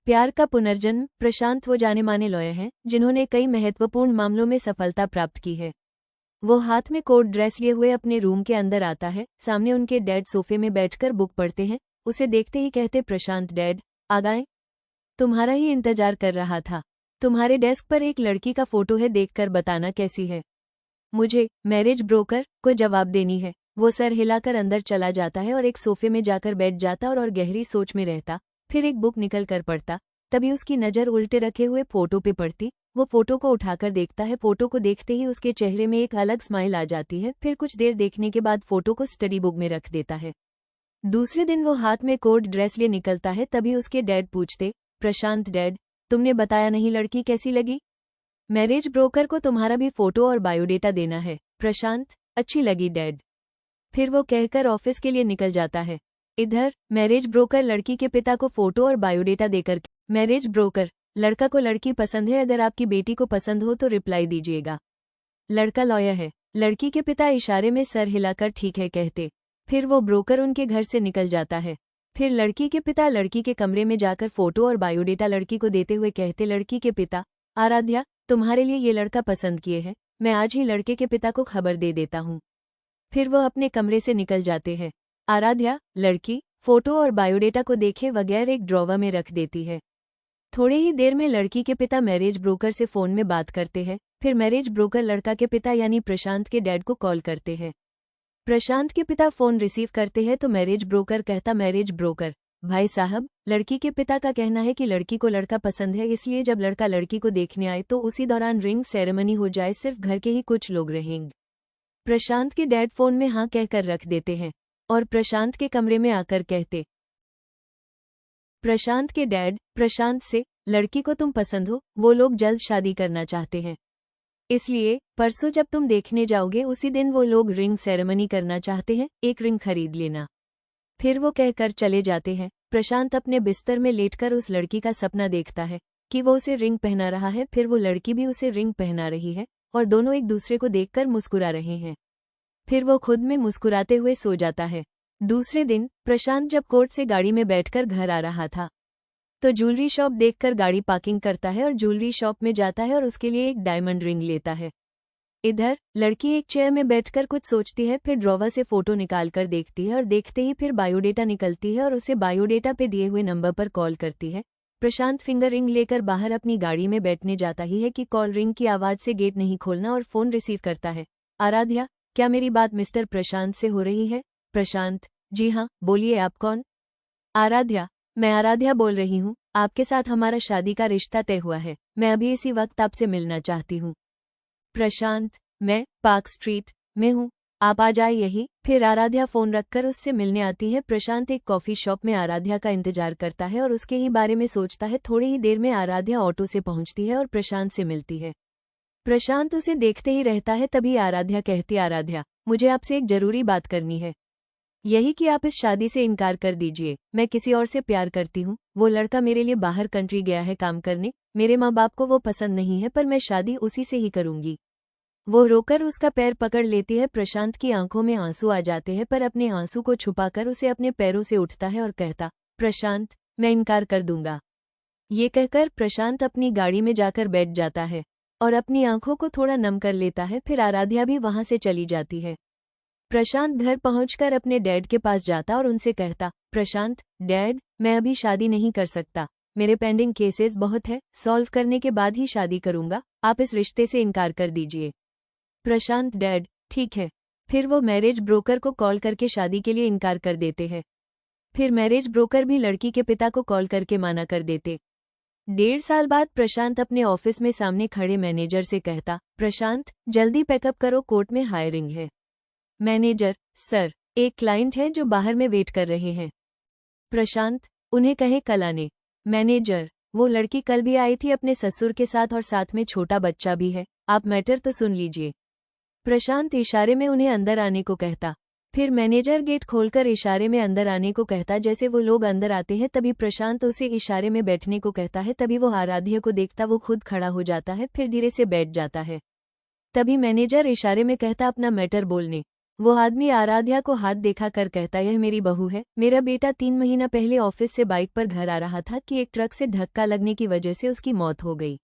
प्यार का पुनर्जन्म। प्रशांत वो जाने माने लॉयर हैं जिन्होंने कई महत्वपूर्ण मामलों में सफलता प्राप्त की है। वो हाथ में कोट ड्रेस लिए हुए अपने रूम के अंदर आता है। सामने उनके डैड सोफे में बैठकर बुक पढ़ते हैं। उसे देखते ही कहते, प्रशांत डैड आ गए, तुम्हारा ही इंतजार कर रहा था। तुम्हारे डेस्क पर एक लड़की का फोटो है, देखकर बताना कैसी है। मुझे मैरिज ब्रोकर को जवाब देनी है। वो सर हिलाकर अंदर चला जाता है और एक सोफे में जाकर बैठ जाता और गहरी सोच में रहता। फिर एक बुक निकल कर पढ़ता। तभी उसकी नज़र उल्टे रखे हुए फोटो पे पड़ती। वो फोटो को उठाकर देखता है। फोटो को देखते ही उसके चेहरे में एक अलग स्माइल आ जाती है। फिर कुछ देर देखने के बाद फोटो को स्टडी बुक में रख देता है। दूसरे दिन वो हाथ में कोट ड्रेस लिए निकलता है। तभी उसके डैड पूछते, प्रशांत डैड, तुमने बताया नहीं लड़की कैसी लगी? मैरिज ब्रोकर को तुम्हारा भी फोटो और बायोडेटा देना है। प्रशांत, अच्छी लगी डैड। फिर वो कहकर ऑफिस के लिए निकल जाता है। इधर मैरिज ब्रोकर लड़की के पिता को फोटो और बायोडेटा देकर, मैरिज ब्रोकर, लड़का को लड़की पसंद है, अगर आपकी बेटी को पसंद हो तो रिप्लाई दीजिएगा। लड़का लॉयर है। लड़की के पिता इशारे में सर हिलाकर ठीक है कहते। फिर वो ब्रोकर उनके घर से निकल जाता है। फिर लड़की के पिता लड़की के कमरे में जाकर फोटो और बायोडेटा लड़की को देते हुए कहते, लड़की के पिता, आराध्या, तुम्हारे लिए ये लड़का पसंद किए है, मैं आज ही लड़के के पिता को खबर दे देता हूँ। फिर वो अपने कमरे से निकल जाते हैं। आराध्या लड़की फोटो और बायोडेटा को देखे बगैर एक ड्रॉवर में रख देती है। थोड़ी ही देर में लड़की के पिता मैरिज ब्रोकर से फोन में बात करते हैं। फिर मैरिज ब्रोकर लड़का के पिता यानी प्रशांत के डैड को कॉल करते हैं। प्रशांत के पिता फोन रिसीव करते हैं तो मैरिज ब्रोकर कहता, मैरिज ब्रोकर भाई साहब, लड़की के पिता का कहना है कि लड़की को लड़का पसंद है, इसलिए जब लड़का लड़की को देखने आए तो उसी दौरान रिंग सेरेमनी हो जाए, सिर्फ घर के ही कुछ लोग रहेंगे। प्रशांत के डैड फोन में हाँ कहकर रख देते हैं और प्रशांत के कमरे में आकर कहते, प्रशांत के डैड प्रशांत से, लड़की को तुम पसंद हो, वो लोग जल्द शादी करना चाहते हैं, इसलिए परसों जब तुम देखने जाओगे उसी दिन वो लोग रिंग सेरेमनी करना चाहते हैं, एक रिंग खरीद लेना। फिर वो कहकर चले जाते हैं। प्रशांत अपने बिस्तर में लेटकर उस लड़की का सपना देखता है कि वो उसे रिंग पहना रहा है, फिर वो लड़की भी उसे रिंग पहना रही है और दोनों एक दूसरे को देखकर मुस्कुरा रहे हैं। फिर वो खुद में मुस्कुराते हुए सो जाता है। दूसरे दिन प्रशांत जब कोर्ट से गाड़ी में बैठकर घर आ रहा था तो ज्वेलरी शॉप देखकर गाड़ी पार्किंग करता है और ज्वेलरी शॉप में जाता है और उसके लिए एक डायमंड रिंग लेता है। इधर लड़की एक चेयर में बैठकर कुछ सोचती है, फिर ड्रॉवर से फोटो निकालकर देखती है और देखते ही फिर बायोडेटा निकलती है और उसे बायोडेटा पे दिए हुए नंबर पर कॉल करती है। प्रशांत फिंगर रिंग लेकर बाहर अपनी गाड़ी में बैठने जाता ही है कि कॉल रिंग की आवाज से गेट नहीं खोलना और फोन रिसीव करता है। आराध्या, क्या मेरी बात मिस्टर प्रशांत से हो रही है? प्रशांत, जी हाँ, बोलिए आप कौन? आराध्या, मैं आराध्या बोल रही हूँ, आपके साथ हमारा शादी का रिश्ता तय हुआ है, मैं अभी इसी वक्त आपसे मिलना चाहती हूँ। प्रशांत, मैं पार्क स्ट्रीट में हूँ, आप आ जाए यही। फिर आराध्या फोन रखकर उससे मिलने आती है। प्रशांत एक कॉफी शॉप में आराध्या का इंतजार करता है और उसके ही बारे में सोचता है। थोड़ी ही देर में आराध्या ऑटो से पहुंचती है और प्रशांत से मिलती है। प्रशांत उसे देखते ही रहता है। तभी आराध्या कहती, आराध्या, मुझे आपसे एक जरूरी बात करनी है, यही कि आप इस शादी से इनकार कर दीजिए। मैं किसी और से प्यार करती हूँ, वो लड़का मेरे लिए बाहर कंट्री गया है काम करने, मेरे माँ बाप को वो पसंद नहीं है, पर मैं शादी उसी से ही करूंगी। वो रोकर उसका पैर पकड़ लेती है। प्रशांत की आंखों में आंसू आ जाते हैं, पर अपने आंसू को छुपाकर उसे अपने पैरों से उठता है और कहता, प्रशांत, मैं इनकार कर दूंगा। ये कहकर प्रशांत अपनी गाड़ी में जाकर बैठ जाता है और अपनी आंखों को थोड़ा नम कर लेता है। फिर आराध्या भी वहां से चली जाती है। प्रशांत घर पहुंचकर अपने डैड के पास जाता और उनसे कहता, प्रशांत डैड, मैं अभी शादी नहीं कर सकता, मेरे पेंडिंग केसेस बहुत है, सॉल्व करने के बाद ही शादी करूंगा, आप इस रिश्ते से इनकार कर दीजिए। प्रशांत डैड, ठीक है। फिर वो मैरिज ब्रोकर को कॉल करके शादी के लिए इनकार कर देते हैं। फिर मैरिज ब्रोकर भी लड़की के पिता को कॉल करके माना कर देते। 1.5 साल बाद प्रशांत अपने ऑफिस में सामने खड़े मैनेजर से कहता, प्रशांत, जल्दी पैकअप करो, कोर्ट में हायरिंग है। मैनेजर, सर, एक क्लाइंट है जो बाहर में वेट कर रहे हैं। प्रशांत, उन्हें कहे कल आने। मैनेजर, वो लड़की कल भी आई थी अपने ससुर के साथ और साथ में छोटा बच्चा भी है, आप मैटर तो सुन लीजिए। प्रशांत इशारे में उन्हें अंदर आने को कहता। फिर मैनेजर गेट खोलकर इशारे में अंदर आने को कहता। जैसे वो लोग अंदर आते हैं तभी प्रशांत उसे इशारे में बैठने को कहता है। तभी वो आराध्या को देखता, वो खुद खड़ा हो जाता है, फिर धीरे से बैठ जाता है। तभी मैनेजर इशारे में कहता, अपना मैटर बोलने। वो आदमी आराध्या को हाथ देखा कर कहता, यह मेरी बहू है। मेरा बेटा 3 महीना पहले ऑफिस से बाइक पर घर आ रहा था कि एक ट्रक से धक्का लगने की वजह से उसकी मौत हो गई।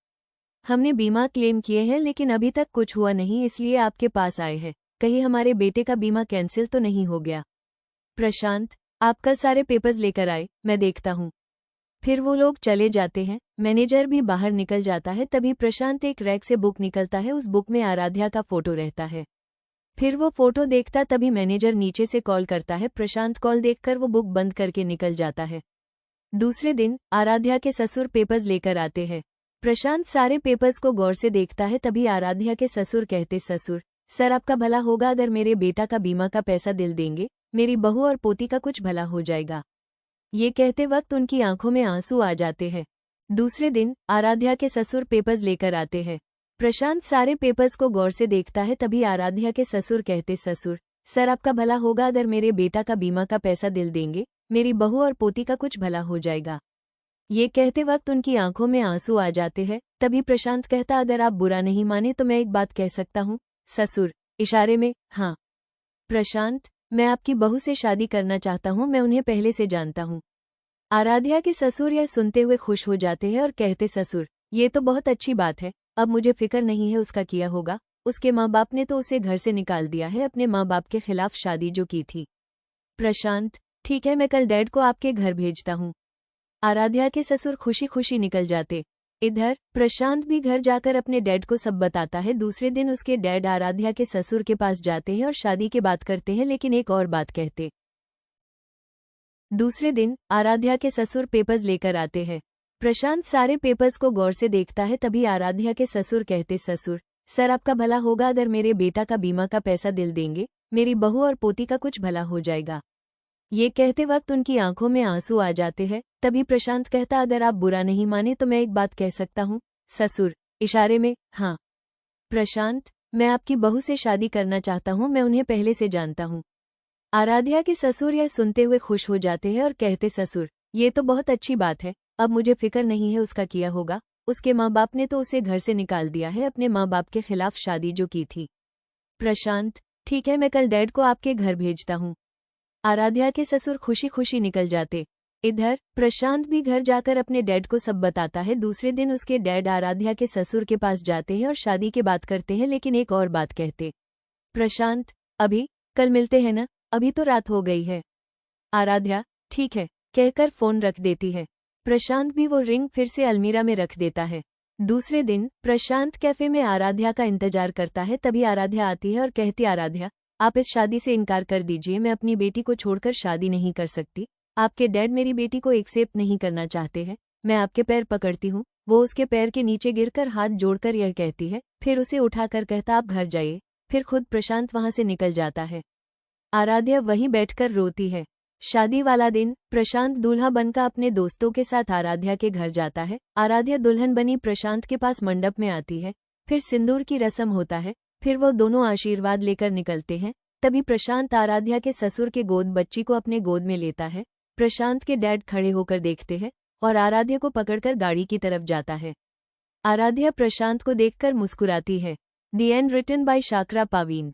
हमने बीमा क्लेम किए हैं लेकिन अभी तक कुछ हुआ नहीं, इसलिए आपके पास आए हैं। कहीं हमारे बेटे का बीमा कैंसिल तो नहीं हो गया। प्रशांत, आप कल सारे पेपर्स लेकर आए, मैं देखता हूँ। फिर वो लोग चले जाते हैं। मैनेजर भी बाहर निकल जाता है। तभी प्रशांत एक रैक से बुक निकलता है। उस बुक में आराध्या का फोटो रहता है। फिर वो फोटो देखता तभी मैनेजर नीचे से कॉल करता है। प्रशांत कॉल देखकर वो बुक बंद करके निकल जाता है। दूसरे दिन आराध्या के ससुर पेपर्स लेकर आते हैं। प्रशांत सारे पेपर्स को गौर से देखता है। तभी आराध्या के ससुर कहते, ससुर सर आपका भला होगा अगर मेरे बेटा का बीमा का पैसा दिल देंगे, मेरी बहू और पोती का कुछ भला हो जाएगा। ये कहते वक्त उनकी आंखों में आंसू आ जाते हैं। दूसरे दिन आराध्या के ससुर पेपर्स लेकर आते हैं। प्रशांत सारे पेपर्स को गौर से देखता है। तभी आराध्या के ससुर कहते, ससुर सर आपका भला होगा अगर मेरे बेटा का बीमा का पैसा दिल देंगे, मेरी बहू और पोती का कुछ भला हो जाएगा। ये कहते वक्त उनकी आंखों में आंसू आ जाते हैं। तभी प्रशांत कहता, अगर आप बुरा नहीं माने तो मैं एक बात कह सकता हूँ। ससुर इशारे में, हाँ। प्रशांत, मैं आपकी बहू से शादी करना चाहता हूँ, मैं उन्हें पहले से जानता हूँ। आराध्या के ससुर यह सुनते हुए खुश हो जाते हैं और कहते, ससुर ये तो बहुत अच्छी बात है, अब मुझे फिक्र नहीं है उसका किया होगा। उसके माँ बाप ने तो उसे घर से निकाल दिया है, अपने माँ बाप के खिलाफ शादी जो की थी। प्रशांत, ठीक है मैं कल डैड को आपके घर भेजता हूँ। आराध्या के ससुर खुशी खुशी निकल जाते। इधर प्रशांत भी घर जाकर अपने डैड को सब बताता है। दूसरे दिन उसके डैड आराध्या के ससुर के पास जाते हैं और शादी की बात करते हैं, लेकिन एक और बात कहते। दूसरे दिन आराध्या के ससुर पेपर्स लेकर आते हैं। प्रशांत सारे पेपर्स को गौर से देखता है। तभी आराध्या के ससुर कहते, ससुर सर आपका भला होगा अगर मेरे बेटा का बीमा का पैसा दिल देंगे, मेरी बहू और पोती का कुछ भला हो जाएगा। ये कहते वक्त उनकी आंखों में आंसू आ जाते हैं। तभी प्रशांत कहता, अगर आप बुरा नहीं माने तो मैं एक बात कह सकता हूँ। ससुर इशारे में, हाँ। प्रशांत, मैं आपकी बहू से शादी करना चाहता हूँ, मैं उन्हें पहले से जानता हूँ। आराध्या के ससुर यह सुनते हुए खुश हो जाते हैं और कहते, ससुर ये तो बहुत अच्छी बात है, अब मुझे फिक्र नहीं है उसका किया होगा। उसके माँ बाप ने तो उसे घर से निकाल दिया है, अपने माँ बाप के खिलाफ शादी जो की थी। प्रशांत, ठीक है मैं कल डैड को आपके घर भेजता हूँ। आराध्या के ससुर खुशी खुशी निकल जाते। इधर प्रशांत भी घर जाकर अपने डैड को सब बताता है। दूसरे दिन उसके डैड आराध्या के ससुर के पास जाते हैं और शादी की बात करते हैं, लेकिन एक और बात कहते। प्रशांत, अभी कल मिलते हैं ना, अभी तो रात हो गई है। आराध्या, ठीक है कहकर फोन रख देती है। प्रशांत भी वो रिंग फिर से अलमीरा में रख देता है। दूसरे दिन प्रशांत कैफे में आराध्या का इंतजार करता है। तभी आराध्या आती है और कहती, आराध्या आप इस शादी से इनकार कर दीजिए, मैं अपनी बेटी को छोड़कर शादी नहीं कर सकती। आपके डैड मेरी बेटी को एक्सेप्ट नहीं करना चाहते हैं। मैं आपके पैर पकड़ती हूँ। वो उसके पैर के नीचे गिरकर हाथ जोड़कर यह कहती है, फिर उसे उठाकर कहता, आप घर जाइए। फिर खुद प्रशांत वहां से निकल जाता है। आराध्या वहीं बैठकर रोती है। शादी वाला दिन प्रशांत दूल्हा बनकर अपने दोस्तों के साथ आराध्या के घर जाता है। आराध्या दुल्हन बनी प्रशांत के पास मंडप में आती है। फिर सिंदूर की रस्म होता है। फिर वो दोनों आशीर्वाद लेकर निकलते हैं। तभी प्रशांत आराध्या के ससुर के गोद बच्ची को अपने गोद में लेता है। प्रशांत के डैड खड़े होकर देखते हैं और आराध्या को पकड़कर गाड़ी की तरफ जाता है। आराध्या प्रशांत को देखकर मुस्कुराती है। द एंड, रिटन बाय शाकरा पावीन।